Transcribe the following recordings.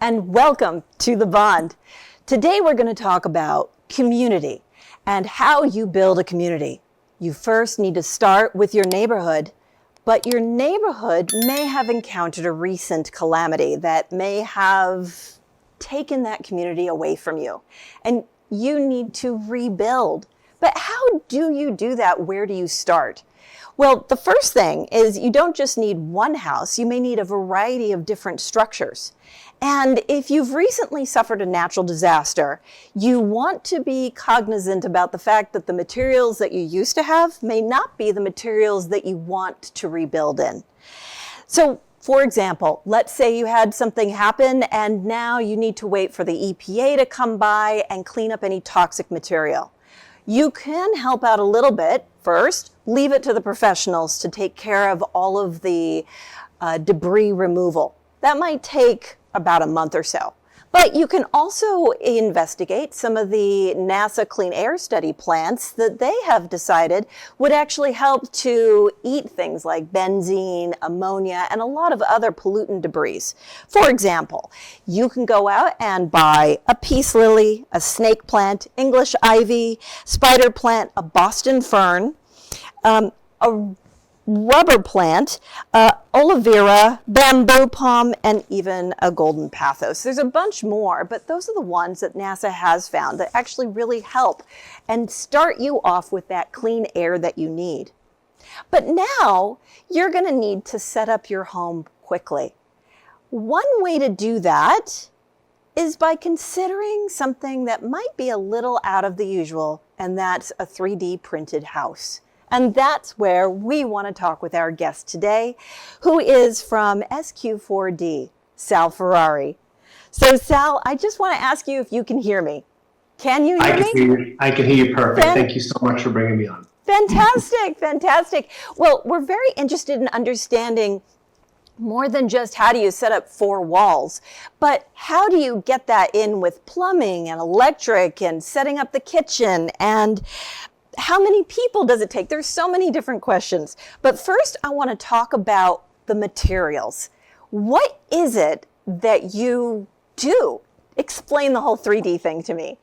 and welcome to The Bond. Today we're going to talk about community and how you build a community. You first need to start with your neighborhood, but your neighborhood may have encountered a recent calamity that may have taken that community away from you, and you need to rebuild. But how do you do that? Where do you start? Well, the first thing is you don't just need one house, you may need a variety of different structures. And if you've recently suffered a natural disaster, you want to be cognizant about the fact that the materials that you used to have may not be the materials that you want to rebuild in. So, for example, let's say you had something happen and now you need to wait for the EPA to come by and clean up any toxic material. You can help out a little bit. First, leave it to the professionals to take care of all of the debris removal. That might take about a month or so. But you can also investigate some of the NASA clean air study plants that they have decided would actually help to eat things like benzene, ammonia, and a lot of other pollutant debris. For example, you can go out and buy a peace lily, a snake plant, English ivy, spider plant, a Boston fern, a rubber plant, aloe vera, bamboo palm, and even a golden pothos. There's a bunch more, but those are the ones that NASA has found that actually really help and start you off with that clean air that you need. But now you're going to need to set up your home quickly. One way to do that is by considering something that might be a little out of the usual, and that's a 3D printed house. And that's where we want to talk with our guest today, who is from SQ4D, Sal Ferrari. So Sal, I just want to ask you if you can hear me. Can you hear me? I can hear you perfect. Thank you so much for bringing me on. Fantastic, fantastic. Well, we're very interested in understanding more than just how do you set up 4 walls, but how do you get that in with plumbing and electric and setting up the kitchen, and how many people does it take? There's so many different questions. But first, I want to talk about the materials. What is it that you do? Explain the whole 3D thing to me.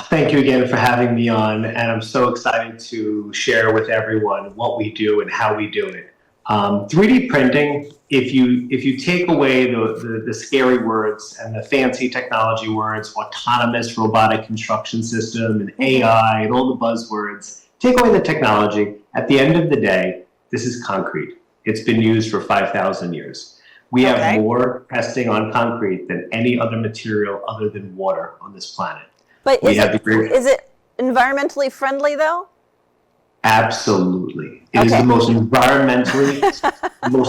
Thank you again for having me on, and I'm so excited to share with everyone what we do and how we do it. 3D printing, if you take away the scary words and the fancy technology words, autonomous robotic construction system and AI and all the buzzwords, take away the technology, at the end of the day, this is concrete. It's been used for 5,000 years. We have more testing on concrete than any other material other than water on this planet. But is it environmentally friendly though? Absolutely. It is the most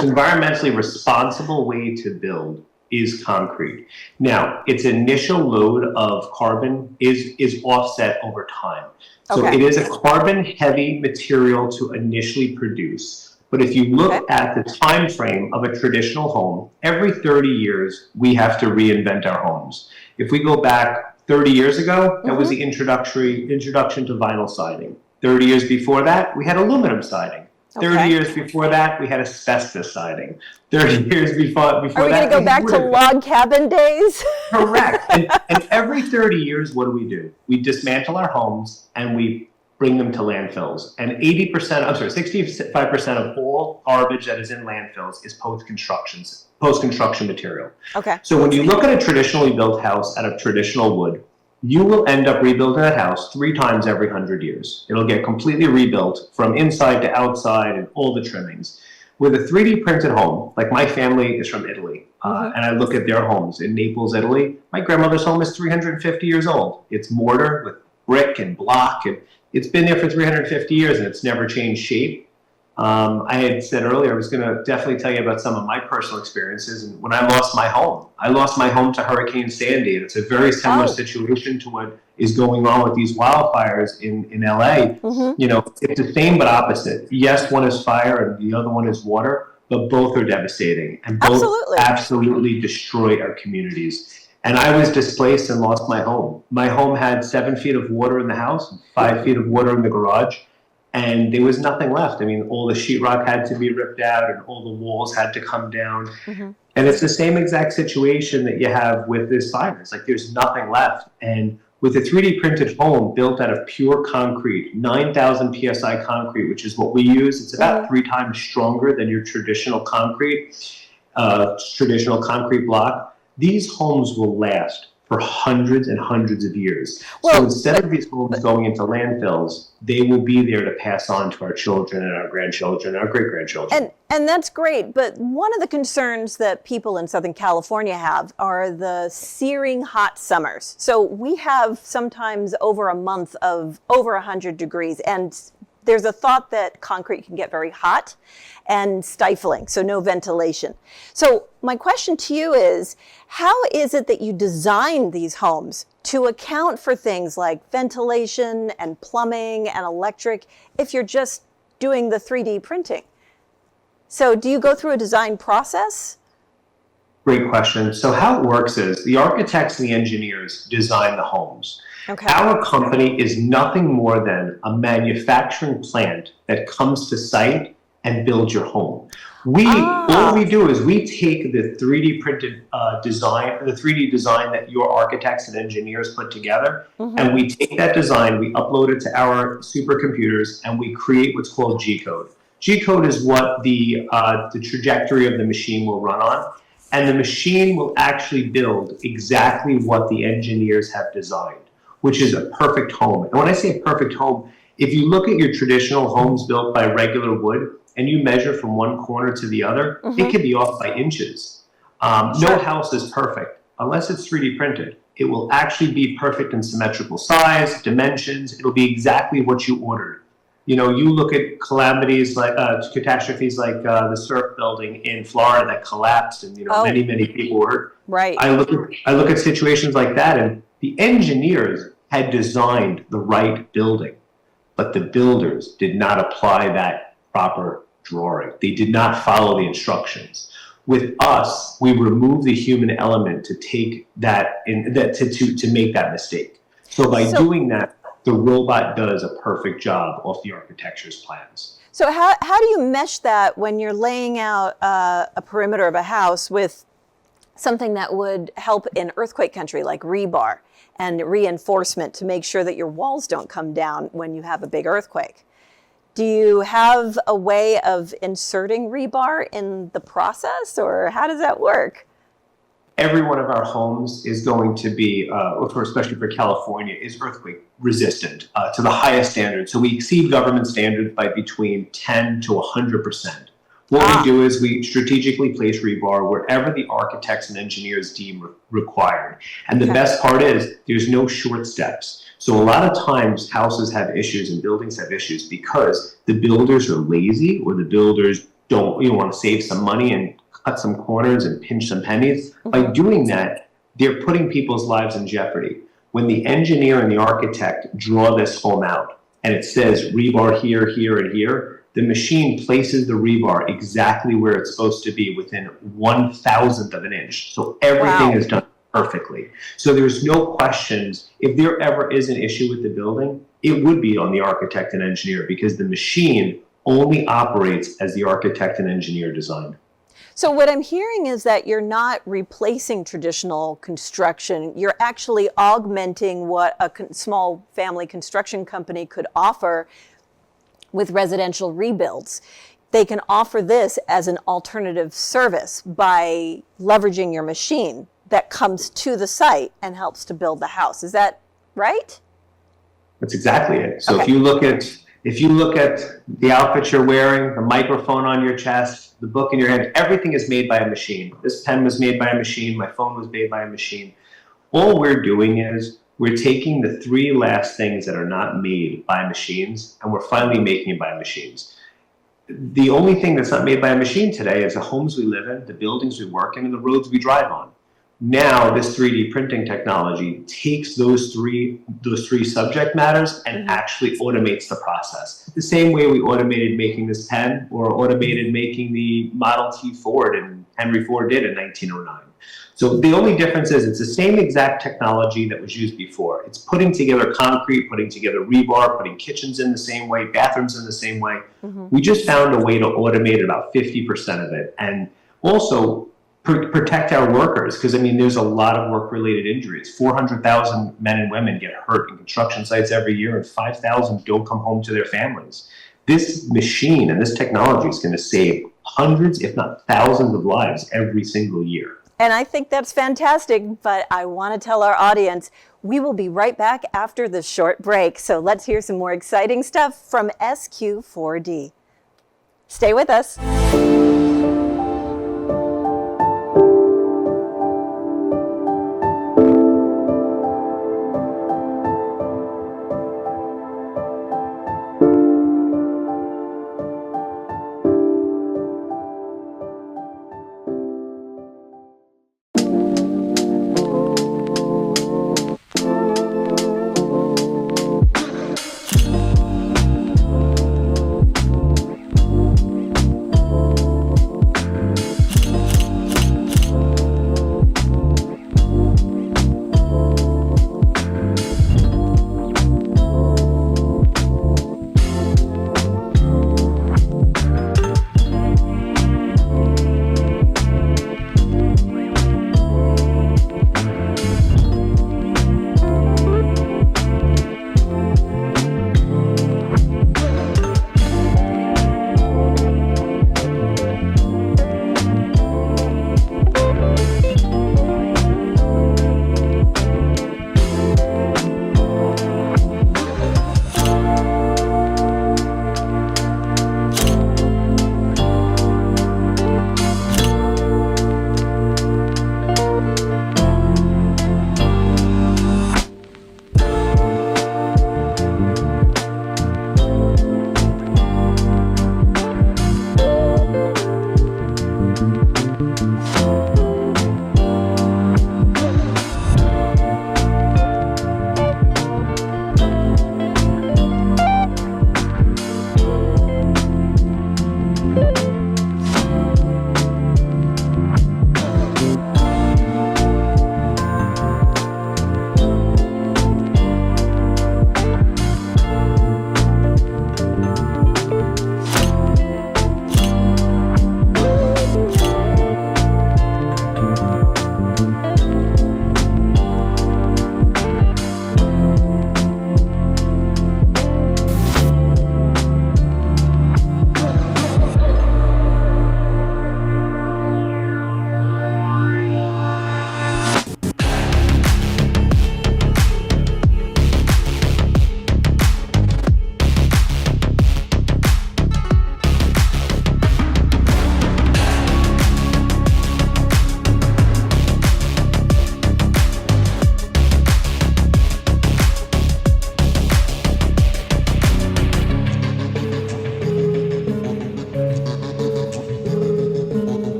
environmentally responsible way to build is concrete. Now, its initial load of carbon is offset over time. So it is a carbon heavy material to initially produce. But if you look at the time frame of a traditional home, every 30 years, we have to reinvent our homes. If we go back 30 years ago, that was the introduction to vinyl siding. 30 years before that, we had aluminum siding. 30 years before that, we had asbestos siding. 30 years before Are we going to go back to log cabin days? Correct. And every 30 years, what do? We dismantle our homes and we bring them to landfills. And 65% of all garbage that is in landfills is post-construction material. So when you look at a traditionally built house out of traditional wood, you will end up rebuilding that house 3 times every 100 years. It'll get completely rebuilt from inside to outside and all the trimmings. With a 3D printed home, like my family is from Italy, and I look at their homes in Naples, Italy. My grandmother's home is 350 years old. It's mortar with brick and block, and it's been there for 350 years and it's never changed shape. I had said earlier I was going to definitely tell you about some of my personal experiences. And when I lost my home to Hurricane Sandy. And it's a very similar situation to what is going on with these wildfires in LA. You know, it's the same but opposite. Yes, one is fire and the other one is water, but both are devastating and both absolutely destroy our communities. And I was displaced and lost my home. My home had 7 feet of water in the house, 5 feet of water in the garage. And there was nothing left. I mean, all the sheetrock had to be ripped out and all the walls had to come down. And it's the same exact situation that you have with this virus. Like there's nothing left. And with a 3D printed home built out of pure concrete, 9,000 PSI concrete, which is what we use, it's about 3 times stronger than your traditional concrete block. These homes will last for hundreds and hundreds of years. So instead of these homes going into landfills, they will be there to pass on to our children and our grandchildren and our great-grandchildren. And that's great, but one of the concerns that people in Southern California have are the searing hot summers. So we have sometimes over a month of over 100 degrees, and there's a thought that concrete can get very hot and stifling, so no ventilation. So my question to you is, how is it that you design these homes to account for things like ventilation and plumbing and electric if you're just doing the 3D printing? So do you go through a design process? Great question. So how it works is the architects and the engineers design the homes. Okay. Our company is nothing more than a manufacturing plant that comes to site and builds your home. All we do is we take the 3D printed design, the 3D design that your architects and engineers put together, and we take that design, we upload it to our supercomputers, and we create what's called G-code. G-code is what the trajectory of the machine will run on, and the machine will actually build exactly what the engineers have designed, which is a perfect home. And when I say a perfect home, if you look at your traditional homes built by regular wood and you measure from one corner to the other, it can be off by inches. No house is perfect unless it's 3D printed. It will actually be perfect in symmetrical size, dimensions. It'll be exactly what you ordered. You know, you look at calamities like catastrophes like the surf building in Florida that collapsed, and many people were hurt. Right. I look at situations like that, and the engineers had designed the right building, but the builders did not apply that proper drawing. They did not follow the instructions. With us, we remove the human element to take that to make that mistake. So by doing that, the robot does a perfect job off the architecture's plans. So how do you mesh that when you're laying out a perimeter of a house with something that would help in earthquake country like rebar and reinforcement to make sure that your walls don't come down when you have a big earthquake? Do you have a way of inserting rebar in the process, or how does that work? Every one of our homes is going to be, especially for California, is earthquake resistant to the highest standard. So we exceed government standards by between 10 to 100%. What we do is we strategically place rebar wherever the architects and engineers deem required. And the best part is there's no short steps. So a lot of times houses have issues and buildings have issues because the builders are lazy, or the builders don't want to save some money and cut some corners and pinch some pennies. By doing that, they're putting people's lives in jeopardy. When the engineer and the architect draw this home out and it says rebar here, here, and here, the machine places the rebar exactly where it's supposed to be within 1,000th of an inch. So everything is done perfectly. So there's no questions. If there ever is an issue with the building, it would be on the architect and engineer, because the machine only operates as the architect and engineer designed. So what I'm hearing is that you're not replacing traditional construction. You're actually augmenting what a small family construction company could offer with residential rebuilds. They can offer this as an alternative service by leveraging your machine that comes to the site and helps to build the house. Is that right? That's exactly it. So if you look at the outfit you're wearing, the microphone on your chest, the book in your hand, everything is made by a machine. This pen was made by a machine. My phone was made by a machine. All we're doing is we're taking the 3 last things that are not made by machines, and we're finally making it by machines. The only thing that's not made by a machine today is the homes we live in, the buildings we work in, and the roads we drive on. Now, this 3D printing technology takes those three subject matters and actually automates the process. The same way we automated making this pen, or automated making the Model T Ford and Henry Ford did in 1909. So the only difference is it's the same exact technology that was used before. It's putting together concrete, putting together rebar, putting kitchens in the same way, bathrooms in the same way. We just found a way to automate about 50% of it. And also, protect our workers, because I mean, there's a lot of work-related injuries. 400,000 men and women get hurt in construction sites every year, and 5,000 don't come home to their families. This machine and this technology is going to save hundreds, if not thousands, of lives every single year. And I think that's fantastic, but I want to tell our audience we will be right back after this short break. So let's hear some more exciting stuff from SQ4D. Stay with us.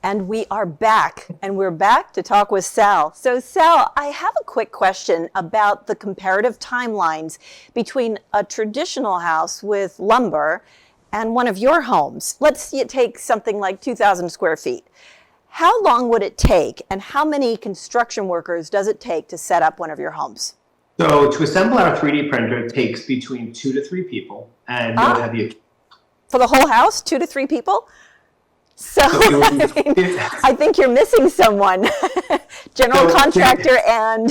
And we are back, and we're back to talk with Sal. So Sal, I have a quick question about the comparative timelines between a traditional house with lumber and one of your homes. Let's take something like 2,000 square feet. How long would it take, and how many construction workers does it take to set up one of your homes? So to assemble our 3D printer takes between 2 to 3 people, and you'll have the For the whole house, 2 to 3 people? So I think you're missing someone. General contractor and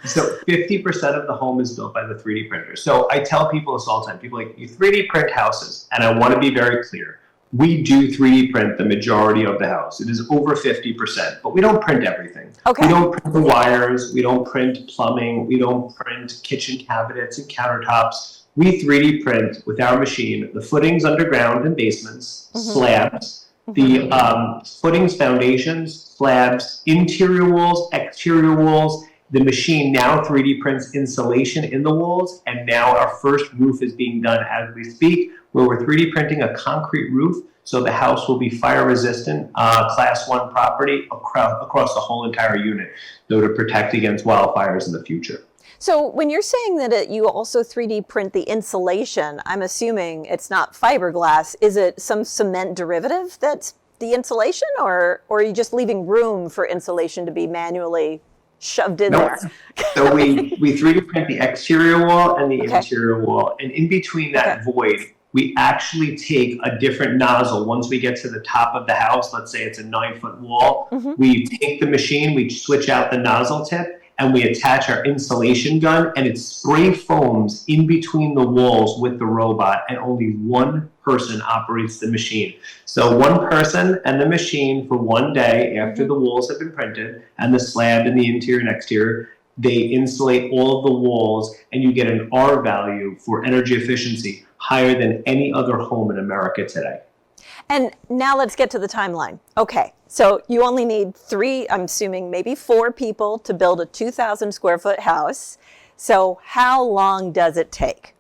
So 50% of the home is built by the 3D printer. So I tell people this all the time. People are like, you 3D print houses, and I want to be very clear. We do 3D print the majority of the house. It is over 50%, but we don't print everything. Okay. We don't print the wires. We don't print plumbing. We don't print kitchen cabinets and countertops. We 3D print with our machine the footings underground in basements, slabs, the footings, foundations, slabs, interior walls, exterior walls. The machine now 3D prints insulation in the walls, and now our first roof is being done as we speak, where we're 3D printing a concrete roof, so the house will be fire resistant, class 1 property across the whole entire unit, so to protect against wildfires in the future. So when you're saying that you also 3D print the insulation, I'm assuming it's not fiberglass. Is it some cement derivative that's the insulation, or are you just leaving room for insulation to be manually shoved in there? So we 3D print the exterior wall and the interior wall, and in between that void, we actually take a different nozzle. Once we get to the top of the house, let's say it's a 9-foot wall, we take the machine, we switch out the nozzle tip, and we attach our insulation gun, and it spray foams in between the walls with the robot, and only one person operates the machine. So one person and the machine for one day after the walls have been printed, and the slab in the interior and exterior, they insulate all of the walls, and you get an R value for energy efficiency higher than any other home in America today. And now let's get to the timeline. Okay, so you only need 3, I'm assuming maybe 4 people to build a 2,000 square foot house. So how long does it take?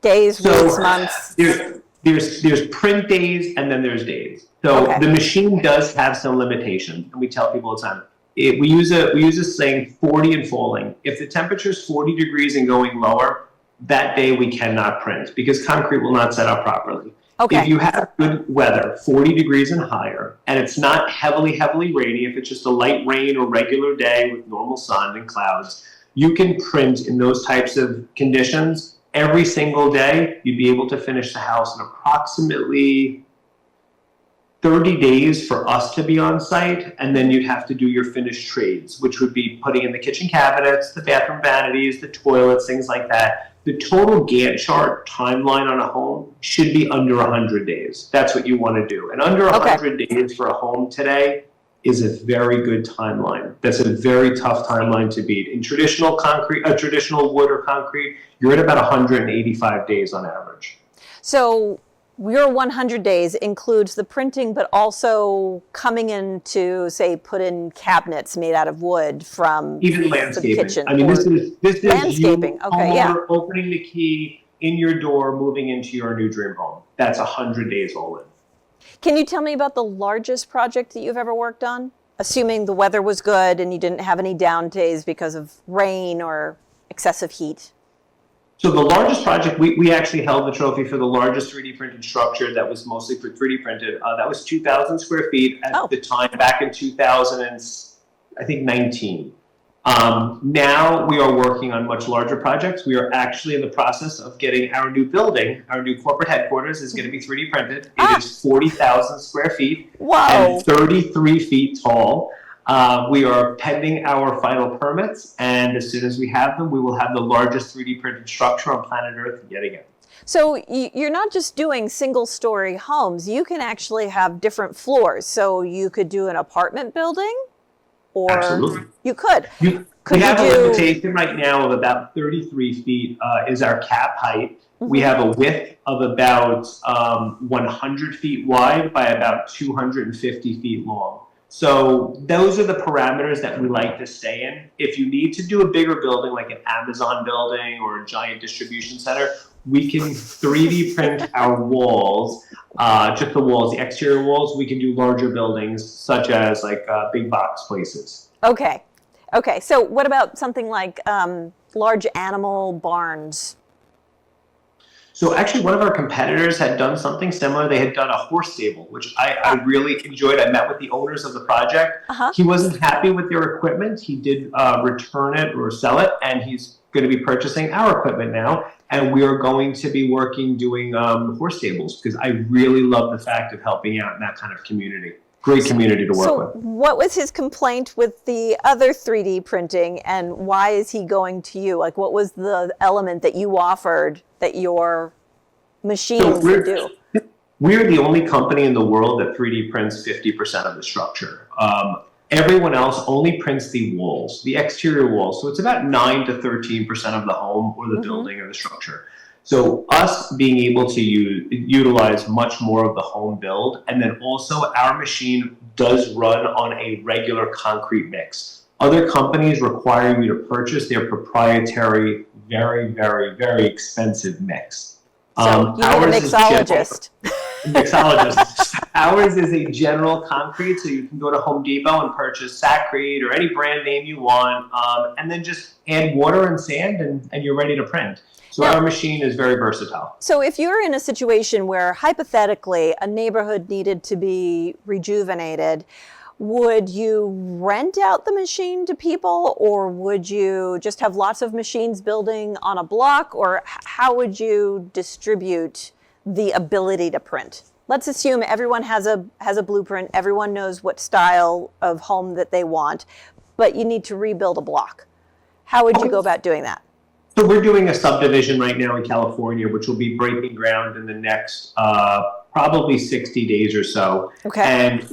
Days, weeks, months? There's print days, and then there's days. So the machine does have some limitations, and we tell people all the time. We use a saying 40 and falling. If the temperature is 40 degrees and going lower, that day we cannot print because concrete will not set up properly. If you have good weather, 40 degrees and higher, and it's not heavily rainy, if it's just a light rain or regular day with normal sun and clouds, you can print in those types of conditions every single day. You'd be able to finish the house in approximately 30 days for us to be on site, and then you'd have to do your finished trades, which would be putting in the kitchen cabinets, the bathroom vanities, the toilets, things like that. The total Gantt chart timeline on a home should be under 100 days. That's what you want to do. And under 100 days for a home today is a very good timeline. That's a very tough timeline to beat. In traditional concrete, traditional wood or concrete, you're at about 185 days on average. So your 100 days includes the printing, but also coming in to, say, put in cabinets made out of wood from even landscaping. The kitchen. I mean, this is landscaping. You opening the key in your door, moving into your new dream home. That's 100 days all in. Can you tell me about the largest project that you've ever worked on? Assuming the weather was good and you didn't have any down days because of rain or excessive heat. So the largest project, we actually held the trophy for the largest 3D printed structure that was mostly for 3D printed. That was 2,000 square feet at the time, back in 2019. Now we are working on much larger projects. We are actually in the process of getting our new building, our new corporate headquarters is going to be 3D printed. It is 40,000 square feet and 33 feet tall. We are pending our final permits, and as soon as we have them, we will have the largest 3D printed structure on planet Earth yet again. So you're not just doing single-story homes. You can actually have different floors. So you could do an apartment building, or absolutely. You could. We have a limitation right now of about 33 feet is our cap height. We have a width of about 100 feet wide by about 250 feet long. So those are the parameters that we like to stay in. If you need to do a bigger building, like an Amazon building or a giant distribution center, we can 3D print our walls just the walls, the exterior walls. We can do larger buildings, such as like big box places. Okay. Okay. So what about something like large animal barns? So actually, one of our competitors had done something similar. They had done a horse stable, which I really enjoyed. I met with the owners of the project. Uh-huh. He wasn't happy with their equipment. He did return it or sell it, and he's going to be purchasing our equipment now. And we are going to be doing horse stables, because I really love the fact of helping out in that kind of community. Great community to work with. What was his complaint with the other 3D printing, and why is he going to you? Like, what was the element that you offered that your machines would do? We're the only company in the world that 3D prints 50% of the structure. Everyone else only prints the walls, the exterior walls. So it's about 9 to 13% of the home or the building or the structure. So us being able to utilize much more of the home build, and then also our machine does run on a regular concrete mix. Other companies require you to purchase their proprietary, very, very, very expensive mix. So you need a mixologist. Mixologist. Ours is a general concrete, so you can go to Home Depot and purchase Sacrete or any brand name you want, and then just add water and sand, and you're ready to print. So our machine is very versatile. So if you're in a situation where hypothetically a neighborhood needed to be rejuvenated, would you rent out the machine to people, or would you just have lots of machines building on a block, or how would you distribute the ability to print? Let's assume everyone has a blueprint, everyone knows what style of home that they want, but you need to rebuild a block. How would you go about doing that? So we're doing a subdivision right now in California, which will be breaking ground in the next probably 60 days or so. Okay. And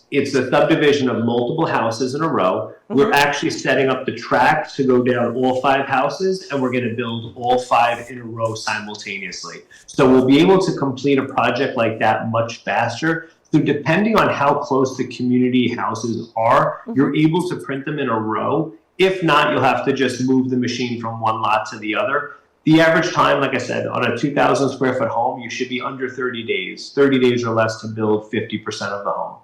it's a subdivision of multiple houses in a row. We're actually setting up the track to go down all 5 houses, and we're going to build all 5 in a row simultaneously. So we'll be able to complete a project like that much faster. So depending on how close the community houses are, you're able to print them in a row. If not, you'll have to just move the machine from one lot to the other. The average time, like I said, on a 2,000 square foot home, you should be under 30 days, 30 days or less to build 50% of the home.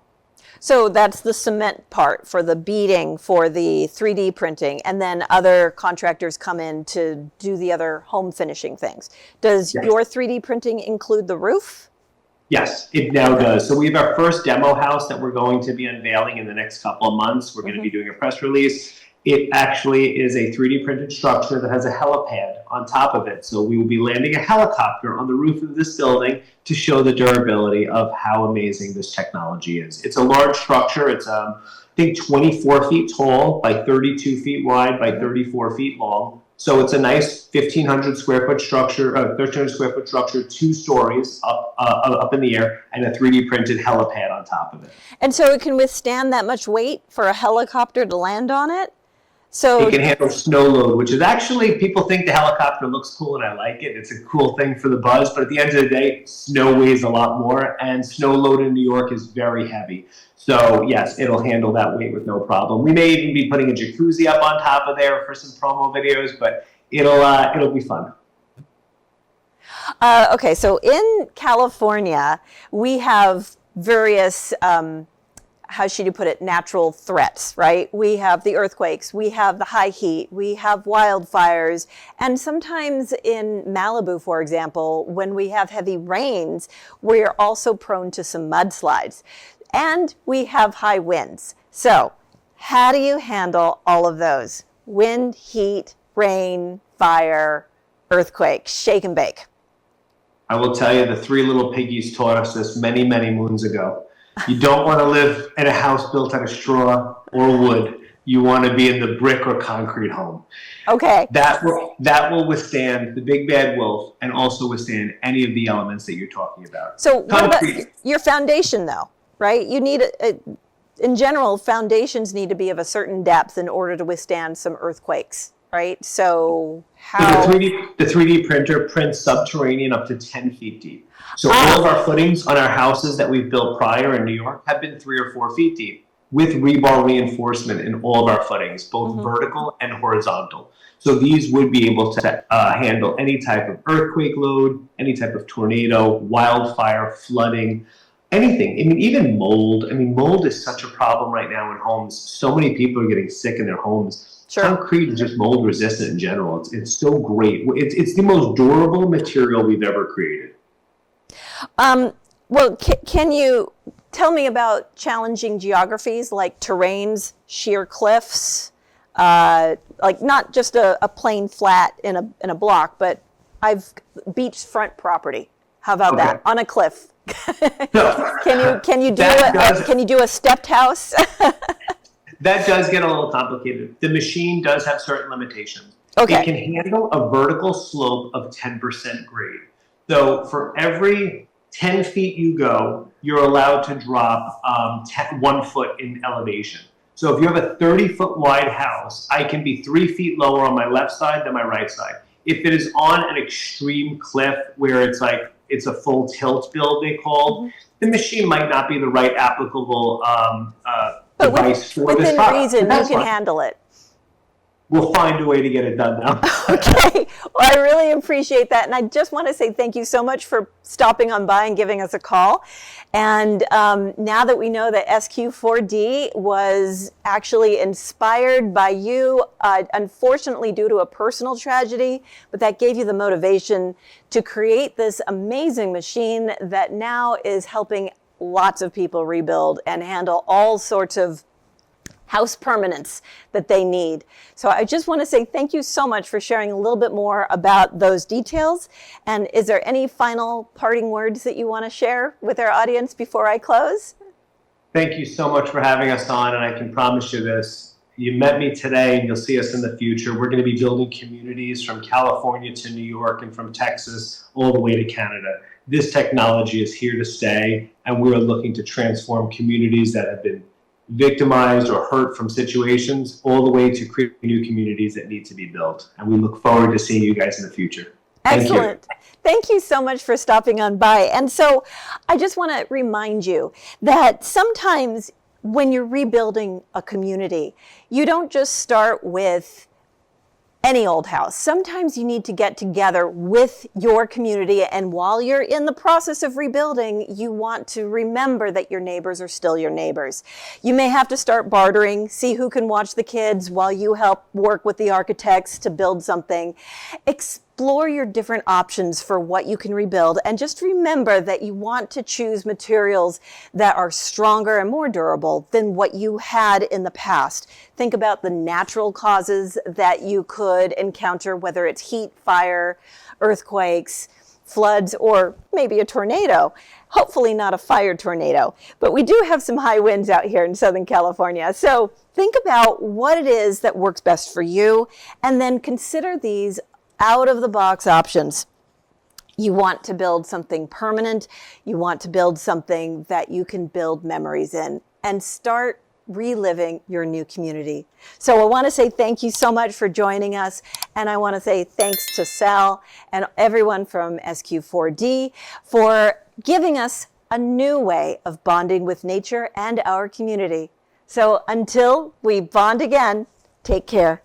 So that's the cement part for the beading, for the 3D printing, and then other contractors come in to do the other home finishing things. Does your 3D printing include the roof? Yes, it now does. So we have our first demo house that we're going to be unveiling in the next couple of months. We're going to be doing a press release. It actually is a 3D printed structure that has a helipad on top of it. So we will be landing a helicopter on the roof of this building to show the durability of how amazing this technology is. It's a large structure. It's, I think, 24 feet tall by 32 feet wide by 34 feet long. So it's a nice 1,500 square foot structure, 1,300 square foot structure, 2 stories up in the air, and a 3D printed helipad on top of it. And so it can withstand that much weight for a helicopter to land on it? So it can handle snow load, which is actually, people think the helicopter looks cool, and I like it. It's a cool thing for the buzz, but at the end of the day, snow weighs a lot more, and snow load in New York is very heavy. So yes, it'll handle that weight with no problem. We may even be putting a jacuzzi up on top of there for some promo videos, but it'll be fun. Okay, so in California, we have various how should you put it, natural threats, right? We have the earthquakes, we have the high heat, we have wildfires, and sometimes in Malibu, for example, when we have heavy rains, we're also prone to some mudslides, and we have high winds. So how do you handle all of those? Wind, heat, rain, fire, earthquake, shake and bake. I will tell you, the 3 little piggies taught us this many, many moons ago. You don't want to live in a house built out of straw or wood. You want to be in the brick or concrete home. Okay. That will withstand the big bad wolf and also withstand any of the elements that you're talking about. So what about your foundation, though, right? You need, in general, foundations need to be of a certain depth in order to withstand some earthquakes, right? So how? So the 3D printer prints subterranean up to 10 feet deep. So all of our footings on our houses that we've built prior in New York have been 3 or 4 feet deep. with rebar reinforcement in all of our footings, both vertical and horizontal. So these would be able to handle any type of earthquake load, any type of tornado, wildfire, flooding, anything. I mean, even mold. I mean, mold is such a problem right now in homes. So many people are getting sick in their homes. Sure. Concrete is just mold resistant in general. It's so great. It's the most durable material we've ever created. Well, can you tell me about challenging geographies like terrains, sheer cliffs, like not just a plain flat in a block, but I've beachfront property. How about that on a cliff? No. Can you do a stepped house? That does get a little complicated. The machine does have certain limitations. Okay. It can handle a vertical slope of 10% grade. So for every 10 feet you go, you're allowed to drop 1 foot in elevation. So if you have a 30-foot wide house, I can be 3 feet lower on my left side than my right side. If it is on an extreme cliff where it's like it's a full tilt build, they call, the machine might not be the right applicable device for this product. Within reason, you can handle it. We'll find a way to get it done now. Okay. Well, I really appreciate that. And I just want to say thank you so much for stopping on by and giving us a call. And now that we know that SQ4D was actually inspired by you, unfortunately due to a personal tragedy, but that gave you the motivation to create this amazing machine that now is helping lots of people rebuild and handle all sorts of house permanence that they need. So I just want to say thank you so much for sharing a little bit more about those details. And is there any final parting words that you want to share with our audience before I close? Thank you so much for having us on, and I can promise you this. You met me today, and you'll see us in the future. We're going to be building communities from California to New York and from Texas all the way to Canada. This technology is here to stay, and we're looking to transform communities that have been victimized or hurt from situations all the way to create new communities that need to be built. And we look forward to seeing you guys in the future. Excellent. Thank you so much for stopping on by. And so I just want to remind you that sometimes when you're rebuilding a community, you don't just start with any old house. Sometimes you need to get together with your community, and while you're in the process of rebuilding, you want to remember that your neighbors are still your neighbors. You may have to start bartering, see who can watch the kids while you help work with the architects to build something. Explore your different options for what you can rebuild, and just remember that you want to choose materials that are stronger and more durable than what you had in the past. Think about the natural causes that you could encounter, whether it's heat, fire, earthquakes, floods, or maybe a tornado. Hopefully not a fire tornado, but we do have some high winds out here in Southern California. So think about what it is that works best for you, and then consider these out-of-the-box options. You want to build something permanent. You want to build something that you can build memories in and start reliving your new community. So I want to say thank you so much for joining us. And I want to say thanks to Sal and everyone from SQ4D for giving us a new way of bonding with nature and our community. So until we bond again, take care.